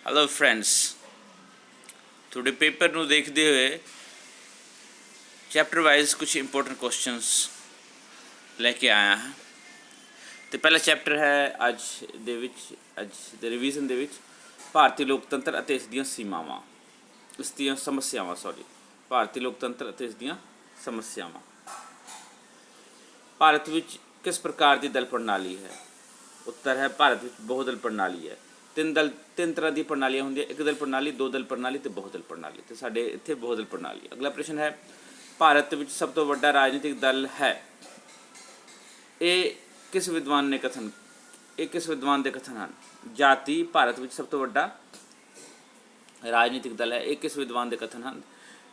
Hello friends, थोड़े paper ਨੂੰ ਦੇਖਦੇ ਹੋਏ ਚੈਪਟਰ ਵਾਈਜ਼ ਕੁਝ ਇੰਪੋਰਟੈਂਟ ਕੁਐਸਚਨਸ ਲੈ ਕੇ ਆਇਆ ਹਾਂ। ਤੇ ਪਹਿਲਾ ਚੈਪਟਰ ਹੈ ਅੱਜ ਦੇ ਰਿਵੀਜ਼ਨ ਦੇ ਵਿੱਚ ਭਾਰਤੀ ਲੋਕਤੰਤਰ ਅਤੇ ਇਸ ਦੀਆਂ ਸੀਮਾਵਾਂ, ਇਸ ਦੀਆਂ ਸਮੱਸਿਆਵਾਂ। ਭਾਰਤੀ ਲੋਕਤੰਤਰ ਅਤੇ ਇਸ ਦੀਆਂ ਸਮੱਸਿਆਵਾਂ। ਭਾਰਤ ਵਿੱਚ ਕਿਸ ਪ੍ਰਕਾਰ ਦੀ ਦਲ ਪ੍ਰਣਾਲੀ ਹੈ? ਉੱਤਰ ਹੈ ਭਾਰਤ ਵਿੱਚ ਬਹੁਦਲ ਪ੍ਰਣਾਲੀ ਹੈ। ਤਿੰਨ ਤਰ੍ਹਾਂ ਦੀ ਪ੍ਰਣਾਲੀਆਂ ਹੁੰਦੀਆਂ, ਇੱਕ ਦਲ ਪ੍ਰਣਾਲੀ, ਦੋ ਦਲ ਪ੍ਰਣਾਲੀ ਅਤੇ ਬਹੁਦਲ ਪ੍ਰਣਾਲੀ। ਅਤੇ ਸਾਡੇ ਇੱਥੇ ਬਹੁਦਲ ਪ੍ਰਣਾਲੀ। ਅਗਲਾ ਪ੍ਰਸ਼ਨ ਹੈ ਭਾਰਤ ਵਿੱਚ ਸਭ ਤੋਂ ਵੱਡਾ ਰਾਜਨੀਤਿਕ ਦਲ ਹੈ। ਇਹ ਕਿਸ ਵਿਦਵਾਨ ਦੇ ਕਥਨ ਹਨ? ਜਾਤੀ ਭਾਰਤ ਵਿੱਚ ਸਭ ਤੋਂ ਵੱਡਾ ਰਾਜਨੀਤਿਕ ਦਲ ਹੈ। ਇਹ ਕਿਸ ਵਿਦਵਾਨ ਦੇ ਕਥਨ ਹਨ?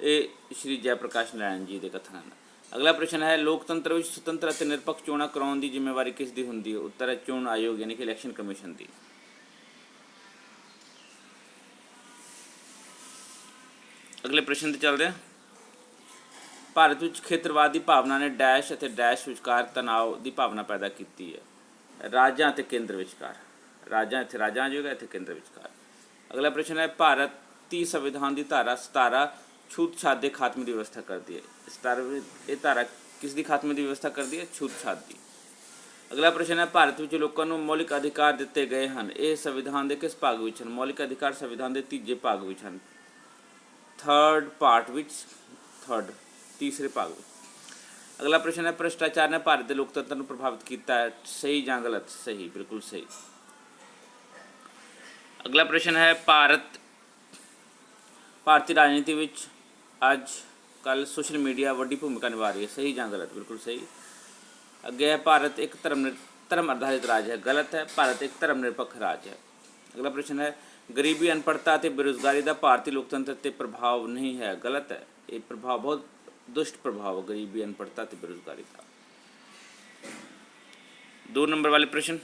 ਇਹ ਸ਼੍ਰੀ ਜੈ ਪ੍ਰਕਾਸ਼ ਨਾਰਾਇਣ ਜੀ ਦੇ ਕਥਨ ਹਨ। ਅਗਲਾ ਪ੍ਰਸ਼ਨ ਹੈ ਲੋਕਤੰਤਰ ਵਿੱਚ ਸੁਤੰਤਰ ਅਤੇ ਨਿਰਪੱਖ ਚੋਣਾਂ ਕਰਾਉਣ ਦੀ ਜ਼ਿੰਮੇਵਾਰੀ ਕਿਸ ਦੀ ਹੁੰਦੀ ਹੈ? ਉੱਤਰ ਹੈ ਚੋਣ ਆਯੋਗ ਯਾਨੀ ਕਿ ਇਲੈਕਸ਼ਨ ਕਮਿਸ਼ਨ ਦੀ। ਅਗਲੇ ਪ੍ਰਸ਼ਨ 'ਤੇ ਚੱਲਦੇ ਹਾਂ। ਭਾਰਤ ਵਿੱਚ ਖੇਤਰਵਾਦ ਦੀ ਭਾਵਨਾ ਨੇ ਡੈਸ਼ ਅਤੇ ਡੈਸ਼ ਵਿਚਕਾਰ ਤਣਾਅ ਦੀ ਭਾਵਨਾ ਪੈਦਾ ਕੀਤੀ ਹੈ। ਰਾਜਾਂ ਅਤੇ ਕੇਂਦਰ ਵਿਚਕਾਰ। ਇੱਥੇ ਰਾਜਾਂ ਆ ਜਾਏਗਾ, ਇੱਥੇ ਕੇਂਦਰ ਵਿਚਕਾਰ। ਅਗਲਾ ਪ੍ਰਸ਼ਨ ਹੈ ਭਾਰਤੀ ਸੰਵਿਧਾਨ ਦੀ ਧਾਰਾ 17 ਛੂਤ-ਛਾਤ ਦੇ ਖਾਤਮੇ ਦੀ ਵਿਵਸਥਾ ਕਰਦੀ ਹੈ। ਇਹ ਧਾਰਾ ਕਿਸ ਦੀ ਖਾਤਮੇ ਦੀ ਵਿਵਸਥਾ ਕਰਦੀ ਹੈ? ਛੂਤ-ਛਾਤ ਦੀ। ਅਗਲਾ ਪ੍ਰਸ਼ਨ ਹੈ ਭਾਰਤ ਵਿੱਚ ਲੋਕਾਂ ਨੂੰ ਮੌਲਿਕ ਅਧਿਕਾਰ ਦਿੱਤੇ ਗਏ ਹਨ। ਇਹ ਸੰਵਿਧਾਨ ਦੇ ਕਿਸ ਭਾਗ ਵਿੱਚ ਹਨ? ਮੌਲਿਕ ਅਧਿਕਾਰ ਸੰਵਿਧਾਨ ਦੇ ਤੀਜੇ ਭਾਗ ਵਿੱਚ ਹਨ। ਤੀਸਰੇ ਭਾਗ ਵਿੱਚ। ਅਗਲਾ ਪ੍ਰਸ਼ਨ ਹੈ ਭ੍ਰਿਸ਼ਟਾਚਾਰ ਨੇ ਭਾਰਤ ਦੇ ਲੋਕਤੰਤਰ ਨੂੰ ਪ੍ਰਭਾਵਿਤ ਕੀਤਾ ਹੈ। ਸਹੀ ਜਾਂ ਗਲਤ? ਸਹੀ, ਬਿਲਕੁਲ ਸਹੀ। ਅਗਲਾ ਪ੍ਰਸ਼ਨ ਹੈ ਭਾਰਤੀ ਰਾਜਨੀਤੀ ਵਿੱਚ ਅੱਜ ਕੱਲ੍ਹ ਸੋਸ਼ਲ ਮੀਡੀਆ ਵੱਡੀ ਭੂਮਿਕਾ ਨਿਭਾ ਰਹੀ ਹੈ। ਸਹੀ ਜਾਂ ਗਲਤ? ਬਿਲਕੁਲ ਸਹੀ। ਅੱਗੇ ਹੈ ਭਾਰਤ ਇੱਕ ਧਰਮ ਆਧਾਰਿਤ ਰਾਜ ਹੈ। ਗਲਤ ਹੈ, ਭਾਰਤ ਇੱਕ ਧਰਮ ਨਿਰਪੱਖ ਰਾਜ ਹੈ। ਅਗਲਾ ਪ੍ਰਸ਼ਨ ਹੈ ਗਰੀਬੀ, ਅਨਪੜ੍ਹਤਾ ਅਤੇ ਬੇਰੁਜ਼ਗਾਰੀ ਦਾ ਭਾਰਤੀ ਲੋਕਤੰਤਰ 'ਤੇ ਪ੍ਰਭਾਵ ਨਹੀਂ ਹੈ। ਗਲਤ ਹੈ, ਇਹ ਪ੍ਰਭਾਵ ਬਹੁਤ ਦੁਸ਼ਟ ਪ੍ਰਭਾਵ ਹੈ ਗਰੀਬੀ, ਅਨਪੜ੍ਹਤਾ ਅਤੇ ਬੇਰੁਜ਼ਗਾਰੀ ਦਾ। 2 ਨੰਬਰ ਵਾਲੇ ਪ੍ਰਸ਼ਨ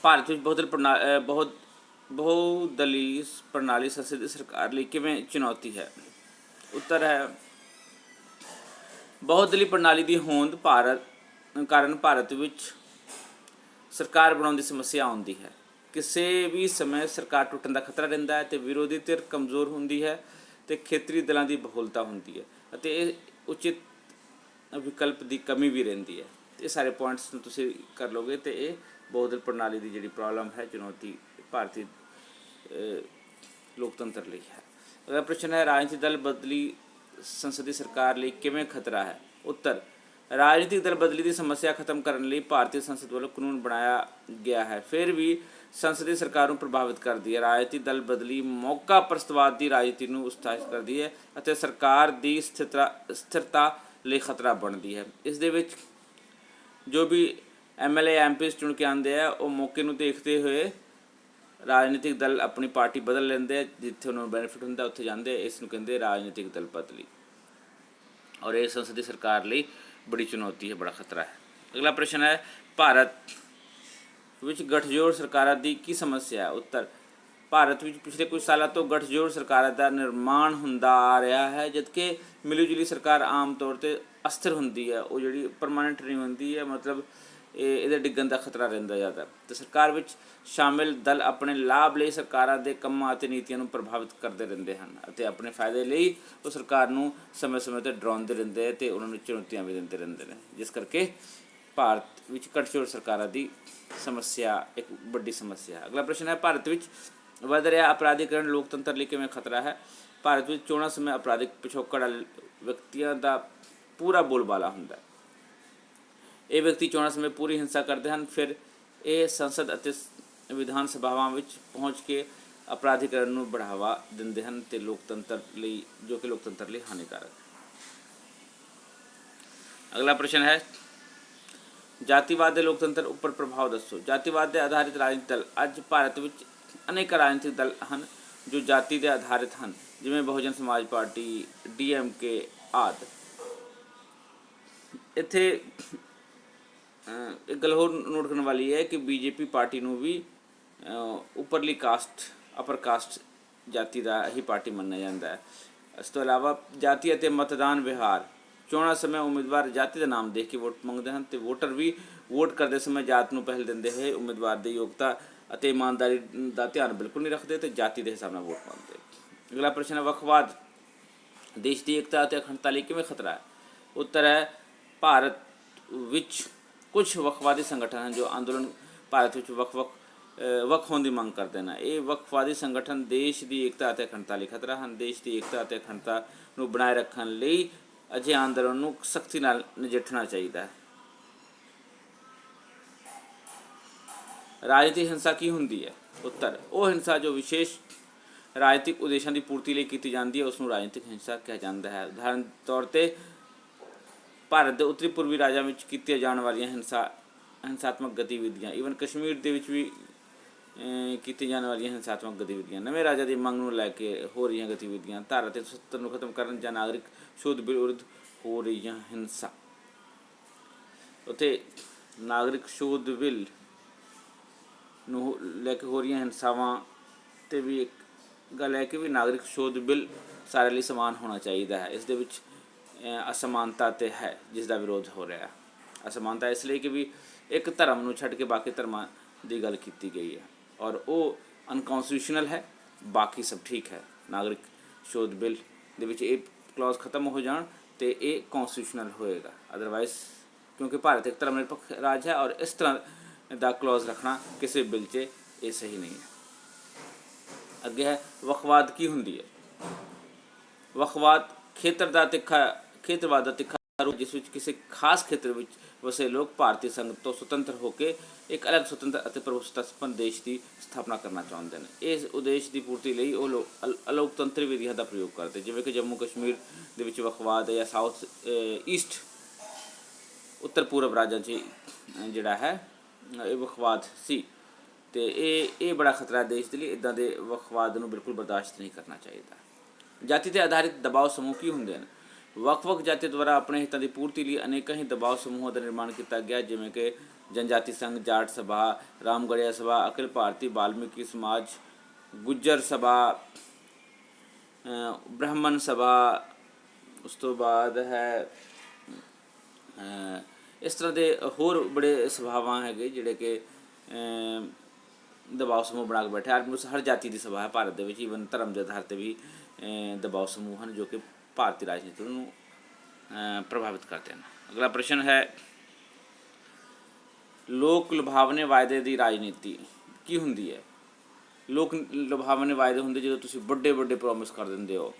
ਭਾਰਤ ਵਿੱਚ ਬਹੁਦਲੀ ਪ੍ਰਣਾਲੀ ਸੰਸਦੀ ਸਰਕਾਰ ਲਈ ਕਿਵੇਂ ਚੁਣੌਤੀ ਹੈ? ਉੱਤਰ ਹੈ ਬਹੁਦਲੀ ਪ੍ਰਣਾਲੀ ਦੀ ਹੋਂਦ ਕਾਰਨ ਭਾਰਤ ਵਿੱਚ ਸਰਕਾਰ ਬਣਾਉਣ ਦੀ ਸਮੱਸਿਆ ਆਉਂਦੀ ਹੈ। ਕਿਸੇ ਵੀ ਸਮੇਂ ਸਰਕਾਰ ਟੁੱਟਣ ਦਾ ਖਤਰਾ ਰਹਿੰਦਾ ਹੈ ਅਤੇ ਵਿਰੋਧੀ ਧਿਰ ਕਮਜ਼ੋਰ ਹੁੰਦੀ ਹੈ ਅਤੇ ਖੇਤਰੀ ਦਲਾਂ ਦੀ ਬਹੁਲਤਾ ਹੁੰਦੀ ਹੈ ਅਤੇ ਇਹ ਉਚਿਤ ਵਿਕਲਪ ਦੀ ਕਮੀ ਵੀ ਰਹਿੰਦੀ ਹੈ। ਇਹ ਸਾਰੇ ਪੁਆਇੰਟਸ ਨੂੰ ਤੁਸੀਂ ਕਰ ਲਓਗੇ ਅਤੇ ਇਹ ਬਹੁਦਲ ਪ੍ਰਣਾਲੀ ਦੀ ਜਿਹੜੀ ਪ੍ਰੋਬਲਮ ਹੈ, ਚੁਣੌਤੀ ਭਾਰਤੀ ਲੋਕਤੰਤਰ ਲਈ ਹੈ। ਅਗਲਾ ਪ੍ਰਸ਼ਨ ਹੈ ਰਾਜਨੀਤਿਕ ਦਲ ਬਦਲੀ ਸੰਸਦੀ ਸਰਕਾਰ ਲਈ ਕਿਵੇਂ ਖਤਰਾ ਹੈ? ਉੱਤਰ ਰਾਜਨੀਤਿਕ ਦਲ ਬਦਲੀ ਦੀ ਸਮੱਸਿਆ ਖਤਮ ਕਰਨ ਲਈ ਭਾਰਤੀ ਸੰਸਦ ਵੱਲੋਂ ਕਾਨੂੰਨ ਬਣਾਇਆ ਗਿਆ ਹੈ, ਫਿਰ ਵੀ ਸੰਸਦੀ ਸਰਕਾਰ ਨੂੰ ਪ੍ਰਭਾਵਿਤ ਕਰਦੀ ਹੈ। ਰਾਜਨੀਤਿਕ ਦਲ ਬਦਲੀ ਮੌਕਾ ਪ੍ਰਸਤਵਾਦ ਦੀ ਰਾਜਨੀਤੀ ਨੂੰ ਉਤਸ਼ਾਹਿਤ ਕਰਦੀ ਹੈ ਅਤੇ ਸਰਕਾਰ ਦੀ ਸਥਿਰਤਾ ਲਈ ਖਤਰਾ ਬਣਦੀ ਹੈ। ਇਸ ਦੇ ਵਿੱਚ ਜੋ ਵੀ MLA MPs ਚੁਣ ਕੇ ਆਉਂਦੇ ਆ, ਉਹ ਮੌਕੇ ਨੂੰ ਦੇਖਦੇ ਹੋਏ ਰਾਜਨੀਤਿਕ ਦਲ ਆਪਣੀ ਪਾਰਟੀ ਬਦਲ ਲੈਂਦੇ ਆ, ਜਿੱਥੇ ਉਹਨਾਂ ਨੂੰ ਬੈਨੀਫਿਟ ਹੁੰਦਾ ਉੱਥੇ ਜਾਂਦੇ। ਇਸ ਨੂੰ ਕਹਿੰਦੇ ਰਾਜਨੀਤਿਕ ਦਲ ਬਦਲੀ, ਔਰ ਇਹ ਸੰਸਦੀ ਸਰਕਾਰ ਲਈ ਬੜੀ ਚੁਣੌਤੀ ਹੈ, ਬੜਾ ਖਤਰਾ ਹੈ। ਅਗਲਾ ਪ੍ਰਸ਼ਨ ਹੈ ਭਾਰਤ ਵਿੱਚ ਗਠਜੋੜ ਸਰਕਾਰਾਂ ਦੀ ਕੀ ਸਮੱਸਿਆ ਹੈ? ਉੱਤਰ ਭਾਰਤ ਵਿੱਚ ਪਿਛਲੇ ਕੁਝ ਸਾਲਾਂ ਤੋਂ ਗਠਜੋੜ ਸਰਕਾਰਾਂ ਦਾ ਨਿਰਮਾਣ ਹੁੰਦਾ ਆ ਰਿਹਾ ਹੈ, ਜਦਕਿ ਮਿਲੀ ਜੁਲੀ ਸਰਕਾਰ ਆਮ ਤੌਰ 'ਤੇ ਅਸਥਿਰ ਹੁੰਦੀ ਹੈ। ਉਹ ਜਿਹੜੀ ਪਰਮਾਨੈਂਟ ਨਹੀਂ ਹੁੰਦੀ ਹੈ, ਮਤਲਬ ਇਹਦੇ ਡਿੱਗਣ ਦਾ ਖਤਰਾ ਰਹਿੰਦਾ ਜ਼ਿਆਦਾ। ਅਤੇ ਸਰਕਾਰ ਵਿੱਚ ਸ਼ਾਮਿਲ ਦਲ ਆਪਣੇ ਲਾਭ ਲਈ ਸਰਕਾਰਾਂ ਦੇ ਕੰਮਾਂ ਅਤੇ ਨੀਤੀਆਂ ਨੂੰ ਪ੍ਰਭਾਵਿਤ ਕਰਦੇ ਰਹਿੰਦੇ ਹਨ ਅਤੇ ਆਪਣੇ ਫਾਇਦੇ ਲਈ ਉਹ ਸਰਕਾਰ ਨੂੰ ਸਮੇਂ-ਸਮੇਂ 'ਤੇ ਡਰਾਉਂਦੇ ਰਹਿੰਦੇ ਅਤੇ ਉਹਨਾਂ ਨੂੰ ਚੁਣੌਤੀਆਂ ਵੀ ਦਿੰਦੇ ਰਹਿੰਦੇ ਨੇ, ਜਿਸ ਕਰਕੇ ਭਾਰਤ ਵਿੱਚ ਗਠਜੋੜ ਸਰਕਾਰਾਂ ਦੀ ਸਮੱਸਿਆ ਇੱਕ ਵੱਡੀ ਸਮੱਸਿਆ ਹੈ। ਅਗਲਾ ਪ੍ਰਸ਼ਨ ਹੈ ਭਾਰਤ ਵਿੱਚ ਵੱਧ ਰਿਹਾ ਅਪਰਾਧੀਕਰਨ ਲੋਕਤੰਤਰ ਲਈ ਕਿਵੇਂ ਖਤਰਾ ਹੈ? ਭਾਰਤ ਵਿੱਚ ਚੋਣਾਂ ਸਮੇਂ ਅਪਰਾਧਿਕ ਪਿਛੋਕੜ ਵਾਲੇ ਵਿਅਕਤੀਆਂ ਦਾ ਪੂਰਾ ਬੋਲਬਾਲਾ ਹੁੰਦਾ ਹੈ। ਇਹ ਵਿਅਕਤੀ ਚੋਣਾਂ ਸਮੇਂ ਪੂਰੀ ਹਿੰਸਾ ਕਰਦੇ ਹਨ, ਫਿਰ ਇਹ ਸੰਸਦ ਅਤੇ ਵਿਧਾਨ ਸਭਾਵਾਂ ਵਿੱਚ ਪਹੁੰਚ ਕੇ ਅਪਰਾਧੀਕਰਨ ਨੂੰ ਬੜਾਵਾ ਦਿੰਦੇ ਹਨ ਅਤੇ ਲੋਕਤੰਤਰ ਲਈ ਹਾਨੀਕਾਰਕ ਹੈ। ਅਗਲਾ ਪ੍ਰਸ਼ਨ ਹੈ ਜਾਤੀਵਾਦ ਦੇ ਲੋਕਤੰਤਰ ਉੱਪਰ ਪ੍ਰਭਾਵ ਦੱਸੋ। ਜਾਤੀਵਾਦ ਦੇ ਆਧਾਰਿਤ ਰਾਜਨੀਤਿਕ ਦਲ। ਅੱਜ ਭਾਰਤ ਵਿੱਚ ਅਨੇਕ ਰਾਜਨੀਤਿਕ ਦਲ ਹਨ ਜੋ ਜਾਤੀ ਦੇ ਆਧਾਰਿਤ ਹਨ, ਜਿਵੇਂ ਬਹੁਜਨ ਸਮਾਜ ਪਾਰਟੀ, DMK ਆਦਿ। ਇੱਥੇ ਇੱਕ ਗੱਲ ਹੋਰ ਨੋਟ ਕਰਨ ਵਾਲੀ ਹੈ ਕਿ BJP ਪਾਰਟੀ ਨੂੰ ਵੀ ਉੱਪਰਲੀ ਕਾਸਟ, ਅਪਰ ਕਾਸਟ ਜਾਤੀ ਦਾ ਹੀ ਪਾਰਟੀ ਮੰਨਿਆ ਜਾਂਦਾ ਹੈ। ਇਸ ਤੋਂ ਇਲਾਵਾ ਜਾਤੀ ਅਤੇ ਮਤਦਾਨ ਵਿਹਾਰ। ਚੋਣਾਂ ਸਮੇਂ ਉਮੀਦਵਾਰ ਜਾਤੀ ਦਾ ਨਾਮ ਦੇਖ ਕੇ ਵੋਟ ਮੰਗਦੇ ਹਨ ਅਤੇ ਵੋਟਰ ਵੀ ਵੋਟ ਕਰਦੇ ਸਮੇਂ ਜਾਤ ਨੂੰ ਪਹਿਲ ਦਿੰਦੇ ਹੋਏ ਉਮੀਦਵਾਰ ਦੀ ਯੋਗਤਾ ਅਤੇ ਇਮਾਨਦਾਰੀ ਦਾ ਧਿਆਨ ਬਿਲਕੁਲ ਨਹੀਂ ਰੱਖਦੇ ਤੇ ਜਾਤੀ ਦੇ ਹਿਸਾਬ ਨਾਲ ਵੋਟ ਪਾਉਂਦੇ। ਅਗਲਾ ਪ੍ਰਸ਼ਨ ਹੈ, ਵੱਖਵਾਦ ਦੇਸ਼ ਦੀ ਏਕਤਾ ਅਤੇ ਅਖੰਡਤਾ ਲਈ ਕਿਵੇਂ ਖਤਰਾ ਹੈ? ਉੱਤਰ ਹੈ, ਭਾਰਤ ਵਿੱਚ ਕੁਝ ਵੱਖਵਾਦੀ ਸੰਗਠਨ ਹਨ ਜੋ ਅੰਦੋਲਨ ਭਾਰਤ ਵਿੱਚ ਵੱਖ ਹੋਣ ਦੀ ਮੰਗ ਕਰਦੇ ਨੇ। ਇਹ ਵੱਖਵਾਦੀ ਸੰਗਠਨ ਦੇਸ਼ ਦੀ ਏਕਤਾ ਅਤੇ ਅਖੰਡਤਾ ਲਈ ਖਤਰਾ ਹਨ। ਦੇਸ਼ ਦੀ ਏਕਤਾ ਅਤੇ ਅਖੰਡਤਾ ਨੂੰ ਬਣਾਏ ਰੱਖਣ ਲਈ ਅਜਿਹੇ ਅੰਦੋਲਨ ਨੂੰ ਸਖਤੀ ਨਾਲ ਨਜਿੱਠਣਾ ਚਾਹੀਦਾ ਹੈ। ਰਾਜਨੀਤਿਕ ਹਿੰਸਾ ਕੀ ਹੁੰਦੀ ਹੈ? ਉੱਤਰ, ਉਹ ਹਿੰਸਾ ਜੋ ਵਿਸ਼ੇਸ਼ ਰਾਜਨੀਤਿਕ ਉਦੇਸ਼ਾਂ ਦੀ ਪੂਰਤੀ ਲਈ ਕੀਤੀ ਜਾਂਦੀ ਹੈ ਉਸ ਨੂੰ ਰਾਜਨੀਤਿਕ ਹਿੰਸਾ ਕਿਹਾ ਜਾਂਦਾ ਹੈ। ਉਦਾਹਰਨ ਤੌਰ 'ਤੇ ਭਾਰਤ ਦੇ ਉੱਤਰੀ ਪੂਰਬੀ ਰਾਜਾਂ ਵਿੱਚ ਕੀਤੀਆਂ ਜਾਣ ਵਾਲੀਆਂ ਹਿੰਸਾਤਮਕ ਗਤੀਵਿਧੀਆਂ, ਈਵਨ ਕਸ਼ਮੀਰ ਦੇ ਵਿੱਚ ਵੀ ਕੀਤੀਆਂ ਜਾਣ ਵਾਲੀਆਂ ਹਿੰਸਾਤਮਕ ਗਤੀਵਿਧੀਆਂ, ਨਵੇਂ ਰਾਜਾਂ ਦੀ ਮੰਗ ਨੂੰ ਲੈ ਕੇ ਹੋ ਰਹੀਆਂ ਗਤੀਵਿਧੀਆਂ, ਧਾਰਾ 370 ਨੂੰ ਖਤਮ ਕਰਨ ਜਾਂ ਨਾਗਰਿਕ ਸੋਧ ਬਿੱਲ ਵਿਰੁੱਧ ਹੋ ਰਹੀਆਂ ਹਿੰਸਾ। ਉੱਥੇ ਨਾਗਰਿਕ ਸੋਧ ਬਿੱਲ ਨੂੰ ਲੈ ਕੇ ਹੋ ਰਹੀਆਂ ਹਿੰਸਾਵਾਂ 'ਤੇ ਵੀ ਇੱਕ ਗੱਲ ਹੈ ਕਿ ਵੀ ਨਾਗਰਿਕ ਸੋਧ ਬਿੱਲ ਸਾਰੇ ਲਈ ਸਮਾਨ ਹੋਣਾ ਚਾਹੀਦਾ ਹੈ। ਇਸ ਦੇ ਵਿੱਚ ਅਸਮਾਨਤਾ 'ਤੇ ਹੈ ਜਿਸ ਦਾ ਵਿਰੋਧ ਹੋ ਰਿਹਾ। ਅਸਮਾਨਤਾ ਇਸ ਲਈ ਕਿ ਵੀ ਇੱਕ ਧਰਮ ਨੂੰ ਛੱਡ ਕੇ ਬਾਕੀ ਧਰਮਾਂ ਦੀ ਗੱਲ ਕੀਤੀ ਗਈ ਹੈ ਔਰ ਉਹ ਅਨਕੌਂਸਟੀਟਿਊਸ਼ਨਲ ਹੈ, ਬਾਕੀ ਸਭ ਠੀਕ ਹੈ। ਨਾਗਰਿਕ ਸੋਧ ਬਿੱਲ ਦੇ ਵਿੱਚ ਇਹ ਕਲੌਜ਼ ਖਤਮ ਹੋ ਜਾਣ ਤੇ ਇਹ ਕੌਂਸਟੀਟਿਊਸ਼ਨਲ ਹੋਏਗਾ। ਅਦਰਵਾਈਜ਼ ਕਿਉਂਕਿ ਭਾਰਤ ਇੱਕ ਧਰਮ ਨਿਰਪੱਖ ਰਾਜ ਹੈ ਔਰ ਇਸ ਤਰ੍ਹਾਂ ਦਾ ਕਲੌਜ਼ ਰੱਖਣਾ ਕਿਸੇ ਬਿੱਲ 'ਚ ਇਹ ਸਹੀ ਨਹੀਂ ਹੈ। ਅੱਗੇ ਹੈ, ਵੱਖਵਾਦ ਕੀ ਹੁੰਦੀ ਹੈ? ਵੱਖਵਾਦ ਖੇਤਰਵਾਦ ਦਾ ਤਿੱਖਾ ਰੂਪ ਜਿਸ ਵਿੱਚ ਕਿਸੇ ਖਾਸ ਖੇਤਰ ਵਿੱਚ ਵਸੇ ਲੋਕ ਭਾਰਤੀ ਸੰਘ ਤੋਂ ਸੁਤੰਤਰ ਹੋ ਕੇ ਇੱਕ ਅਲੱਗ ਸੁਤੰਤਰ ਅਤੇ ਪ੍ਰਭੂਸੱਤਾ ਸੰਪੰਨ ਦੇਸ਼ ਦੀ ਸਥਾਪਨਾ ਕਰਨਾ ਚਾਹੁੰਦੇ ਨੇ। ਇਸ ਉਦੇਸ਼ ਦੀ ਪੂਰਤੀ ਲਈ ਉਹ ਲੋਕ ਅਲੋਕਤੰਤਰੀ ਵਿਧੀਆਂ ਦਾ ਪ੍ਰਯੋਗ ਕਰਦੇ, ਜਿਵੇਂ ਕਿ ਜੰਮੂ ਕਸ਼ਮੀਰ ਦੇ ਵਿੱਚ ਵੱਖਵਾਦ ਹੈ ਜਾਂ ਸਾਊਥ ਈਸਟ ਉੱਤਰ ਪੂਰਬ ਰਾਜਾਂ 'ਚ ਜਿਹੜਾ ਹੈ ਇਹ ਵੱਖਵਾਦ ਸੀ ਅਤੇ ਇਹ ਬੜਾ ਖਤਰਾ ਦੇਸ਼ ਦੇ ਲਈ। ਇੱਦਾਂ ਦੇ ਵੱਖਵਾਦ ਨੂੰ ਬਿਲਕੁਲ ਬਰਦਾਸ਼ਤ ਨਹੀਂ ਕਰਨਾ ਚਾਹੀਦਾ। ਜਾਤੀ 'ਤੇ ਆਧਾਰਿਤ ਦਬਾਅ ਸਮੂਹ ਕੀ ਹੁੰਦੇ ਹਨ? ਵੱਖ-ਵੱਖ ਜਾਤੀਆਂ ਦੁਆਰਾ ਆਪਣੇ ਹਿੱਤਾਂ ਦੀ ਪੂਰਤੀ ਲਈ ਅਨੇਕਾਂ ਹੀ ਦਬਾਅ ਸਮੂਹਾਂ ਦਾ ਨਿਰਮਾਣ ਕੀਤਾ ਗਿਆ, ਜਿਵੇਂ ਕਿ ਜਨਜਾਤੀ ਸੰਘ, ਜਾਟ ਸਭਾ, ਰਾਮਗੜੀਆ ਸਭਾ, ਅਖਿਲ ਭਾਰਤੀ ਵਾਲਮੀਕੀ ਸਮਾਜ, ਗੁੱਜਰ ਸਭਾ, ਬ੍ਰਾਹਮਣ ਸਭਾ, ਉਸ ਤੋਂ ਬਾਅਦ ਹੈ ਇਸ ਤਰ੍ਹਾਂ ਦੇ ਹੋਰ ਬੜੇ ਸਭਾਵਾਂ ਹੈਗੇ ਜਿਹੜੇ ਕਿ ਦਬਾਅ ਸਮੂਹ ਬਣਾ ਕੇ ਬੈਠੇ। ਹਰ ਜਾਤੀ ਦੀ ਸਭਾ ਹੈ ਭਾਰਤ ਦੇ ਵਿੱਚ, ਈਵਨ ਧਰਮ ਦੇ ਆਧਾਰ 'ਤੇ ਵੀ ਦਬਾਅ ਸਮੂਹ ਹਨ ਜੋ ਕਿ ਭਾਰਤੀ ਰਾਜਨੀਤੀ ਨੂੰ ਪ੍ਰਭਾਵਿਤ ਕਰਦੇ ਹਨ। ਅਗਲਾ ਪ੍ਰਸ਼ਨ ਹੈ, ਲੋਕ ਲੁਭਾਵਨੇ ਵਾਅਦੇ ਦੀ ਰਾਜਨੀਤੀ ਕੀ ਹੁੰਦੀ ਹੈ? ਲੋਕ ਲੁਭਾਵਨੇ ਵਾਅਦੇ ਹੁੰਦੇ ਜਦੋਂ ਤੁਸੀਂ ਵੱਡੇ ਪ੍ਰੋਮਿਸ ਕਰ ਦਿੰਦੇ ਹੋ।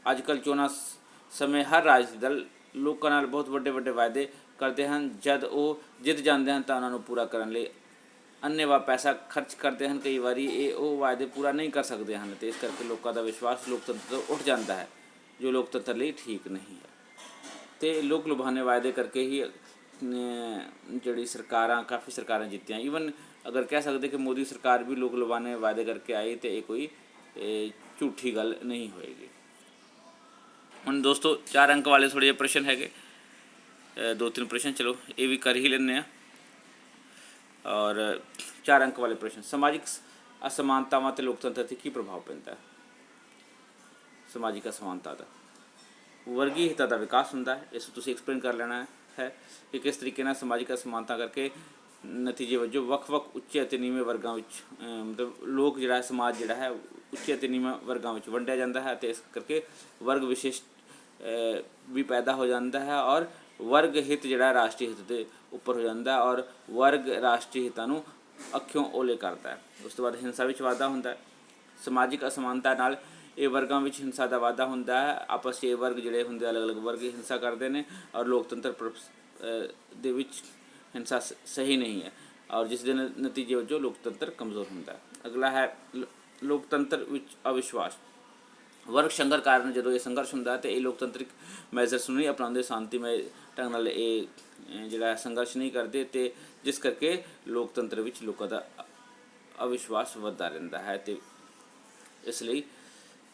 ਅੱਜ ਕੱਲ੍ਹ ਚੋਣਾਂ ਸਮੇਂ ਹਰ ਰਾਜਨੀਤਿਕ ਦਲ ਲੋਕਾਂ ਨਾਲ ਬਹੁਤ ਵੱਡੇ ਵਾਅਦੇ ਕਰਦੇ ਹਨ। ਜਦ ਉਹ ਜਿੱਤ ਜਾਂਦੇ ਹਨ ਤਾਂ ਉਹਨਾਂ ਨੂੰ ਪੂਰਾ ਕਰਨ ਲਈ ਅੰਨ੍ਹੇਵਾਹ ਪੈਸਾ ਖਰਚ ਕਰਦੇ ਹਨ। ਕਈ ਵਾਰੀ ਉਹ ਵਾਅਦੇ ਪੂਰਾ ਨਹੀਂ ਕਰ ਸਕਦੇ ਹਨ ਅਤੇ ਇਸ ਕਰਕੇ ਲੋਕਾਂ ਦਾ ਵਿਸ਼ਵਾਸ ਲੋਕਤੰਤਰ ਤੋਂ ਉੱਠ ਜਾਂਦਾ ਹੈ, ਜੋ ਲੋਕਤੰਤਰ ਲਈ ਠੀਕ ਨਹੀਂ ਹੈ। ਅਤੇ ਲੋਕ ਲੁਭਾਵਨੇ ਵਾਅਦੇ ਕਰਕੇ ਹੀ ਜਿਹੜੀ ਕਾਫੀ ਸਰਕਾਰਾਂ ਜਿੱਤੀਆਂ। ਈਵਨ ਅਗਰ ਕਹਿ ਸਕਦੇ ਕਿ ਮੋਦੀ ਸਰਕਾਰ ਵੀ ਲੋਕ ਲੁਭਾਵਨੇ ਵਾਅਦੇ ਕਰਕੇ ਆਈ ਅਤੇ ਇਹ ਕੋਈ ਝੂਠੀ ਗੱਲ ਨਹੀਂ ਹੋਏਗੀ। ਹੁਣ ਦੋਸਤੋ 4 ਅੰਕ ਵਾਲੇ ਥੋੜ੍ਹੇ ਜਿਹੇ ਪ੍ਰਸ਼ਨ ਹੈਗੇ, 2-3 ਪ੍ਰਸ਼ਨ ਚਲੋ ਇਹ ਵੀ ਕਰ ਹੀ ਲੈਂਦੇ ਹਾਂ। ਔਰ 4 ਅੰਕ ਵਾਲੇ ਪ੍ਰਸ਼ਨ, ਸਮਾਜਿਕ ਅਸਮਾਨਤਾਵਾਂ 'ਤੇ ਲੋਕਤੰਤਰ 'ਤੇ ਕੀ ਪ੍ਰਭਾਵ ਪੈਂਦਾ ਹੈ? ਸਮਾਜਿਕ ਅਸਮਾਨਤਾ ਦਾ ਵਰਗੀ ਹਿੱਤਾਂ ਦਾ ਵਿਕਾਸ ਹੁੰਦਾ ਹੈ। ਇਸ ਨੂੰ ਤੁਸੀਂ ਐਕਸਪਲੇਨ ਕਰ ਲੈਣਾ ਹੈ ਕਿ ਕਿਸ ਤਰੀਕੇ ਨਾਲ ਸਮਾਜਿਕ ਅਸਮਾਨਤਾ ਕਰਕੇ ਨਤੀਜੇ ਵਜੋਂ ਵੱਖ-ਵੱਖ ਉੱਚੇ ਅਤੇ ਨੀਵੇਂ ਵਰਗਾਂ ਵਿੱਚ ਮਤਲਬ ਸਮਾਜ ਜਿਹੜਾ ਹੈ ਉੱਚੇ ਅਤੇ ਨੀਵੇਂ ਵਰਗਾਂ ਵਿੱਚ ਵੰਡਿਆ ਜਾਂਦਾ ਹੈ ਅਤੇ ਇਸ ਕਰਕੇ ਵਰਗ ਵਿਸ਼ੇਸ਼ ਵੀ ਪੈਦਾ ਹੋ ਜਾਂਦਾ ਹੈ ਔਰ ਵਰਗ ਹਿੱਤ ਜਿਹੜਾ ਰਾਸ਼ਟਰੀ ਹਿੱਤ ਦੇ ਉੱਪਰ ਹੋ ਜਾਂਦਾ ਔਰ ਵਰਗ ਰਾਸ਼ਟਰੀ ਹਿੱਤਾਂ ਨੂੰ ਅੱਖਿਓਂ ਓਹਲੇ ਕਰਦਾ ਹੈ। ਉਸ ਤੋਂ ਬਾਅਦ ਹਿੰਸਾ ਵਿੱਚ ਵਾਧਾ ਹੁੰਦਾ ਹੈ। ਸਮਾਜਿਕ ਅਸਮਾਨਤਾ ਨਾਲ ਇਹ ਵਰਗਾਂ ਵਿੱਚ ਹਿੰਸਾ ਦਾ ਵਾਧਾ ਹੁੰਦਾ ਹੈ। ਆਪਸ 'ਚ ਇਹ ਵਰਗ ਜਿਹੜੇ ਹੁੰਦੇ ਅਲੱਗ ਵਰਗ ਹਿੰਸਾ ਕਰਦੇ ਨੇ ਔਰ ਲੋਕਤੰਤਰ ਦੇ ਵਿੱਚ ਹਿੰਸਾ ਸਹੀ ਨਹੀਂ ਹੈ ਔਰ ਜਿਸ ਦੇ ਨਤੀਜੇ ਵਜੋਂ ਲੋਕਤੰਤਰ ਕਮਜ਼ੋਰ ਹੁੰਦਾ ਹੈ। ਅਗਲਾ ਹੈ ਲੋਕਤੰਤਰ ਵਿੱਚ ਅਵਿਸ਼ਵਾਸ। ਵਰਗ ਸੰਘਰਸ਼ ਕਾਰਨ ਜਦੋਂ ਇਹ ਸੰਘਰਸ਼ ਹੁੰਦਾ ਅਤੇ ਇਹ ਲੋਕਤੰਤਰਿਕ ਮੈਜ਼ਰਸ ਨੂੰ ਨਹੀਂ ਅਪਣਾਉਂਦੇ, ਸ਼ਾਂਤੀਮਈ ਢੰਗ ਨਾਲ ਇਹ ਜਿਹੜਾ ਸੰਘਰਸ਼ ਨਹੀਂ ਕਰਦੇ ਅਤੇ ਜਿਸ ਕਰਕੇ ਲੋਕਤੰਤਰ ਵਿੱਚ ਲੋਕਾਂ ਦਾ ਅਵਿਸ਼ਵਾਸ ਵੱਧਦਾ ਰਹਿੰਦਾ ਹੈ ਅਤੇ ਇਸ ਲਈ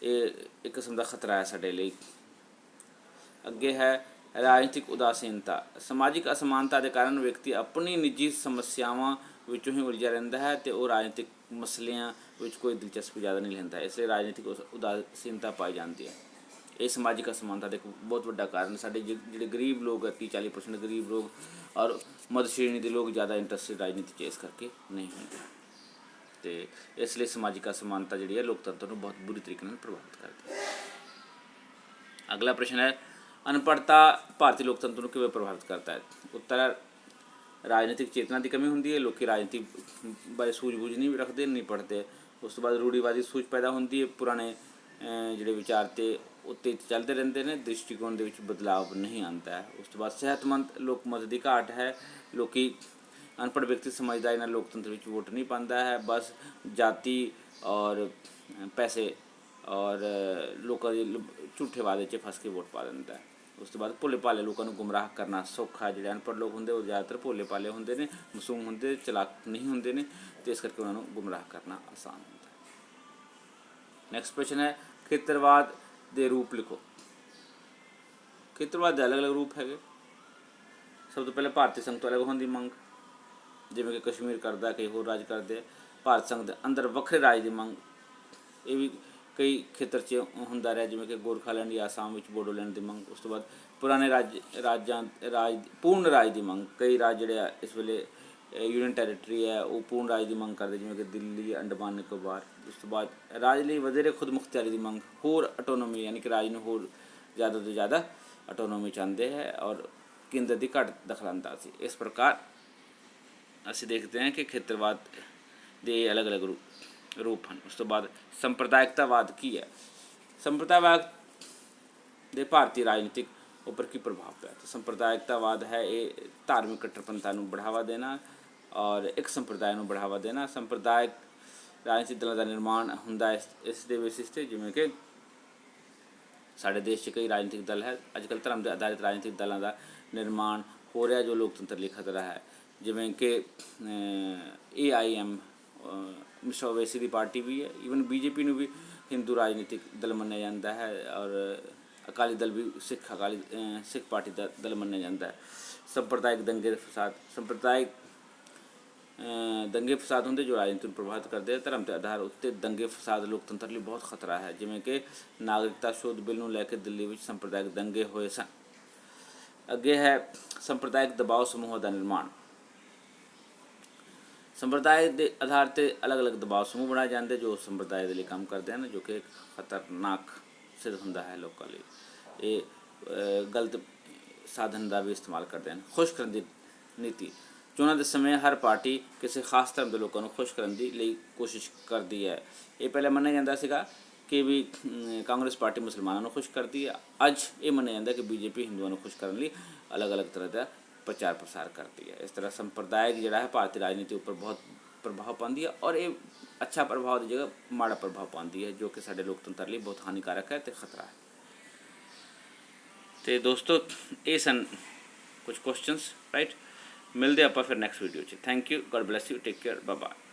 ਇਹ ਇੱਕ ਕਿਸਮ ਦਾ ਖਤਰਾ ਹੈ ਸਾਡੇ ਲਈ। ਅੱਗੇ ਹੈ ਰਾਜਨੀਤਿਕ ਉਦਾਸੀਨਤਾ। ਸਮਾਜਿਕ ਅਸਮਾਨਤਾ ਦੇ ਕਾਰਨ ਵਿਅਕਤੀ ਆਪਣੀ ਨਿੱਜੀ ਸਮੱਸਿਆਵਾਂ ਵਿੱਚੋਂ ਹੀ ਉਲਝਿਆ ਰਹਿੰਦਾ ਹੈ ਅਤੇ ਉਹ ਰਾਜਨੀਤਿਕ ਮਸਲਿਆਂ ਵਿੱਚ ਕੋਈ ਦਿਲਚਸਪੀ ਜ਼ਿਆਦਾ ਨਹੀਂ ਲੈਂਦਾ। ਇਸ ਲਈ ਰਾਜਨੀਤਿਕ ਉਦਾਸੀਨਤਾ ਪਾਈ ਜਾਂਦੀ ਹੈ। ਇਹ ਸਮਾਜਿਕ ਅਸਮਾਨਤਾ ਦਾ ਇੱਕ ਬਹੁਤ ਵੱਡਾ ਕਾਰਨ। ਸਾਡੇ ਜਿਹੜੇ ਗਰੀਬ ਲੋਕ ਹੈ 30-40% ਗਰੀਬ ਲੋਕ ਔਰ ਮੱਧ ਸ਼੍ਰੇਣੀ ਦੇ ਲੋਕ ਜ਼ਿਆਦਾ ਇੰਟਰਸਟਿਡ ਰਾਜਨੀਤੀ 'ਚ ਇਸ ਕਰਕੇ ਨਹੀਂ ਹੁੰਦੇ। ਤੇ ਇਸ ਲਈ ਸਮਾਜਿਕ ਅਸਮਾਨਤਾ ਜਿਹੜੀ ਹੈ ਲੋਕਤੰਤਰ ਨੂੰ ਬਹੁਤ ਬੁਰੀ ਤਰੀਕੇ ਨਾਲ ਪ੍ਰਭਾਵਿਤ ਕਰਦੀ ਹੈ। ਅਗਲਾ ਪ੍ਰਸ਼ਨ ਹੈ, ਅਨਪੜ੍ਹਤਾ ਭਾਰਤੀ ਲੋਕਤੰਤਰ ਨੂੰ ਕਿਵੇਂ ਪ੍ਰਭਾਵਿਤ ਕਰਦਾ ਹੈ? ਉੱਤਰ, ਰਾਜਨੀਤਿਕ ਚੇਤਨਾ ਦੀ ਕਮੀ ਹੁੰਦੀ ਹੈ। ਲੋਕ ਰਾਜਨੀਤੀ ਬਾਰੇ ਸੂਝ-ਬੂਝ ਨਹੀਂ ਰੱਖਦੇ, ਨਹੀਂ ਪੜ੍ਹਦੇ। ਉਸ ਤੋਂ ਬਾਅਦ ਰੂੜੀਵਾਦੀ ਸੂਝ ਪੈਦਾ ਹੁੰਦੀ ਹੈ। ਪੁਰਾਣੇ ਜਿਹੜੇ ਵਿਚਾਰ ਤੇ ਉੱਤੇ ਚੱਲਦੇ ਰਹਿੰਦੇ ਨੇ, ਦ੍ਰਿਸ਼ਟੀਕੋਣ ਦੇ ਵਿੱਚ ਬਦਲਾਵ ਨਹੀਂ ਆਉਂਦਾ ਹੈ। ਉਸ ਤੋਂ ਬਾਅਦ ਸਿਹਤਮੰਦ ਲੋਕਮਤ ਦੀ ਘਾਟ ਹੈ। ਲੋਕੀ ਅਨਪੜ੍ਹ ਵਿਅਕਤੀ ਸਮਝਦਾਰੀ ਨਾਲ ਲੋਕਤੰਤਰ ਵਿੱਚ ਵੋਟ ਨਹੀਂ ਪਾਉਂਦਾ ਹੈ, ਬਸ ਜਾਤੀ ਔਰ ਪੈਸੇ ਔਰ ਲੋਕਾਂ ਦੇ ਝੂਠੇ ਵਾਅਦੇ 'ਚ ਫਸ ਕੇ ਵੋਟ ਪਾ ਦਿੰਦਾ ਹੈ। ਉਸ ਤੋਂ ਬਾਅਦ ਭੋਲੇ ਭਾਲੇ ਲੋਕਾਂ ਨੂੰ ਗੁੰਮਰਾਹ ਕਰਨਾ ਸੌਖਾ। ਜਿਹੜੇ ਅਨਪੜ੍ਹ ਲੋਕ ਹੁੰਦੇ ਉਹ ਜ਼ਿਆਦਾਤਰ ਭੋਲੇ ਭਾਲੇ ਹੁੰਦੇ ਨੇ, ਮਾਸੂਮ ਹੁੰਦੇ, ਚਲਾਕ ਨਹੀਂ ਹੁੰਦੇ ਨੇ, ਅਤੇ ਇਸ ਕਰਕੇ ਉਹਨਾਂ ਨੂੰ ਗੁੰਮਰਾਹ ਕਰਨਾ ਆਸਾਨ ਹੁੰਦਾ ਹੈ। ਨੈਕਸਟ ਪ੍ਰਸ਼ਨ ਹੈ, ਖੇਤਰਵਾਦ ਦੇ ਰੂਪ ਲਿਖੋ। ਖੇਤਰਵਾਦ ਦੇ ਅਲੱਗ ਅਲੱਗ ਰੂਪ ਹੈਗੇ। ਸਭ ਤੋਂ ਪਹਿਲਾਂ ਭਾਰਤੀ ਸੰਘ ਤੋਂ ਅਲੱਗ ਹੋਣ ਦੀ ਮੰਗ, ਜਿਵੇਂ ਕਿ ਕਸ਼ਮੀਰ ਕਰਦਾ, ਕਈ ਹੋਰ ਰਾਜ ਕਰਦੇ। ਭਾਰਤ ਸੰਘ ਦੇ ਅੰਦਰ ਵੱਖਰੇ ਰਾਜ ਦੀ ਮੰਗ, ਇਹ ਵੀ ਕਈ ਖੇਤਰ 'ਚ ਹੁੰਦਾ ਰਿਹਾ, ਜਿਵੇਂ ਕਿ ਗੋਰਖਾਲੈਂਡ ਜਾਂ ਆਸਾਮ ਵਿੱਚ ਬੋਡੋਲੈਂਡ ਦੀ ਮੰਗ। ਉਸ ਤੋਂ ਬਾਅਦ ਪੁਰਾਣੇ ਪੂਰਨ ਰਾਜ ਦੀ ਮੰਗ, ਕਈ ਰਾਜ ਜਿਹੜੇ ਆ ਇਸ ਵੇਲੇ ਯੂਨੀਅਨ ਟੈਰੀਟਰੀ ਹੈ ਉਹ ਪੂਰਨ ਰਾਜ ਦੀ ਮੰਗ ਕਰਦੇ, ਜਿਵੇਂ ਕਿ ਦਿੱਲੀ, ਅੰਡਮਾਨ ਨਿਕੋਬਾਰ। ਉਸ ਤੋਂ ਬਾਅਦ ਰਾਜ ਲਈ ਵਧੇਰੇ ਖੁਦ ਮੁਖਤਿਆਰੀ ਦੀ ਮੰਗ, ਹੋਰ ਆਟੋਨੋਮੀ, ਯਾਨੀ ਕਿ ਰਾਜ ਨੂੰ ਹੋਰ ਜ਼ਿਆਦਾ ਤੋਂ ਜ਼ਿਆਦਾ ਆਟੋਨੋਮੀ ਚਾਹੁੰਦੇ ਹੈ ਔਰ ਕੇਂਦਰ ਦੀ ਘੱਟ ਦਖਲਅੰਦਾਜ਼ੀ। ਇਸ ਪ੍ਰਕਾਰ ਅਸੀਂ ਦੇਖਦੇ ਹਾਂ ਕਿ ਖੇਤਰਵਾਦ ਦੇ ਅਲੱਗ ਅਲੱਗ ਰੂਪ ਹਨ। ਉਸ ਤੋਂ ਬਾਅਦ ਸੰਪਰਦਾਇਕਤਾਵਾਦ ਕੀ ਹੈ? ਸੰਪਰਦਾਇਵਾਦ ਦੇ ਭਾਰਤੀ ਰਾਜਨੀਤਿਕ ਉੱਪਰ ਕੀ ਪ੍ਰਭਾਵ ਪਿਆ? ਤਾਂ ਸੰਪਰਦਾਇਕਤਾਵਾਦ ਹੈ ਇਹ ਧਾਰਮਿਕ ਕੱਟੜਪੰਥਾ ਨੂੰ ਬੜਾਵਾ ਦੇਣਾ ਔਰ ਇੱਕ ਸੰਪਰਦਾਇ ਨੂੰ ਬੜਾਵਾ ਦੇਣਾ। ਸੰਪਰਦਾਇਕ ਰਾਜਨੀਤਿਕ ਦਲਾਂ ਦਾ ਨਿਰਮਾਣ ਹੁੰਦਾ ਇਸ ਦੇ ਬੇਸਿਸ 'ਤੇ, ਜਿਵੇਂ ਕਿ ਸਾਡੇ ਦੇਸ਼ 'ਚ ਕਈ ਰਾਜਨੀਤਿਕ ਦਲ ਹੈ। ਅੱਜ ਕੱਲ੍ਹ ਧਰਮ ਦੇ ਆਧਾਰਿਤ ਰਾਜਨੀਤਿਕ ਦਲਾਂ ਦਾ ਨਿਰਮਾਣ ਹੋ ਰਿਹਾ, ਜੋ ਲੋਕਤੰਤਰ ਲਈ ਖਤਰਾ ਹੈ। ਜਿਵੇਂ ਕਿ AIM ਮਿਸਟਰ ਓਵੈਸੀ ਦੀ ਪਾਰਟੀ ਵੀ ਹੈ। ਈਵਨ BJP ਨੂੰ ਵੀ ਹਿੰਦੂ ਰਾਜਨੀਤਿਕ ਦਲ ਮੰਨਿਆ ਜਾਂਦਾ ਹੈ ਔਰ ਅਕਾਲੀ ਦਲ ਵੀ ਸਿੱਖ ਪਾਰਟੀ ਦਾ ਦਲ ਮੰਨਿਆ ਜਾਂਦਾ ਹੈ। ਸੰਪਰਦਾਇਕ ਦੰਗੇ ਫਸਾਦ, ਸੰਪਰਦਾਇਕ ਦੰਗੇ ਫਸਾਦ ਹੁੰਦੇ ਜੋ ਰਾਜਨੀਤੀ ਨੂੰ ਪ੍ਰਭਾਵਿਤ ਕਰਦੇ ਆ। ਧਰਮ ਦੇ ਆਧਾਰ ਉੱਤੇ ਦੰਗੇ ਫਸਾਦ ਲੋਕਤੰਤਰ ਲਈ ਬਹੁਤ ਖਤਰਾ ਹੈ, ਜਿਵੇਂ ਕਿ ਨਾਗਰਿਕਤਾ ਸੋਧ ਬਿੱਲ ਨੂੰ ਲੈ ਕੇ ਦਿੱਲੀ ਵਿੱਚ ਸੰਪਰਦਾਇਕ ਦੰਗੇ ਹੋਏ ਸਨ। ਅੱਗੇ ਹੈ ਸੰਪਰਦਾਇਕ ਦਬਾਅ ਸਮੂਹਾਂ ਦਾ ਨਿਰਮਾਣ। ਸੰਪਰਦਾਇ ਦੇ ਆਧਾਰ 'ਤੇ ਅਲੱਗ ਅਲੱਗ ਦਬਾਅ ਸਮੂਹ ਬਣਾਏ ਜਾਂਦੇ ਜੋ ਸੰਪਰਦਾਇ ਦੇ ਲਈ ਕੰਮ ਕਰਦੇ ਹਨ, ਜੋ ਕਿ ਖਤਰਨਾਕ ਸਿੱਧ ਹੁੰਦਾ ਹੈ ਲੋਕਾਂ ਲਈ। ਇਹ ਗਲਤ ਸਾਧਨ ਦਾ ਵੀ ਇਸਤੇਮਾਲ ਕਰਦੇ ਹਨ। ਖੁਸ਼ ਕਰਨ ਦੀ ਨੀਤੀ, ਚੋਣਾਂ ਦੇ ਸਮੇਂ ਹਰ ਪਾਰਟੀ ਕਿਸੇ ਖਾਸ ਧਰਮ ਦੇ ਲੋਕਾਂ ਨੂੰ ਖੁਸ਼ ਕਰਨ ਦੀ ਲਈ ਕੋਸ਼ਿਸ਼ ਕਰਦੀ ਹੈ। ਇਹ ਪਹਿਲਾਂ ਮੰਨਿਆ ਜਾਂਦਾ ਸੀਗਾ ਕਿ ਵੀ ਕਾਂਗਰਸ ਪਾਰਟੀ ਮੁਸਲਮਾਨਾਂ ਨੂੰ ਖੁਸ਼ ਕਰਦੀ ਹੈ। ਅੱਜ ਇਹ ਮੰਨਿਆ ਜਾਂਦਾ ਕਿ BJP ਹਿੰਦੂਆਂ ਨੂੰ ਖੁਸ਼ ਕਰਨ ਲਈ ਅਲੱਗ ਅਲੱਗ ਤਰ੍ਹਾਂ ਦਾ ਪ੍ਰਚਾਰ ਪ੍ਰਸਾਰ ਕਰਦੀ ਹੈ। ਇਸ ਤਰ੍ਹਾਂ ਸੰਪਰਦਾਇਕ ਜਿਹੜਾ ਹੈ ਭਾਰਤੀ ਰਾਜਨੀਤੀ ਉੱਪਰ ਬਹੁਤ ਪ੍ਰਭਾਵ ਪਾਉਂਦੀ ਹੈ ਔਰ ਇਹ ਅੱਛਾ ਪ੍ਰਭਾਵ ਦੀ ਜਗ੍ਹਾ ਮਾੜਾ ਪ੍ਰਭਾਵ ਪਾਉਂਦੀ ਹੈ, ਜੋ ਕਿ ਸਾਡੇ ਲੋਕਤੰਤਰ ਲਈ ਬਹੁਤ ਹਾਨੀਕਾਰਕ ਹੈ ਅਤੇ ਖਤਰਾ ਹੈ। ਅਤੇ ਦੋਸਤੋ ਇਹ ਸਨ ਕੁਝ ਕੁਐਸਚਨਸ, ਰਾਈਟ। ਮਿਲਦੇ ਆਪਾਂ ਫਿਰ ਨੈਕਸਟ ਵੀਡੀਓ 'ਚ। Thank you, God bless you, take care, bye bye.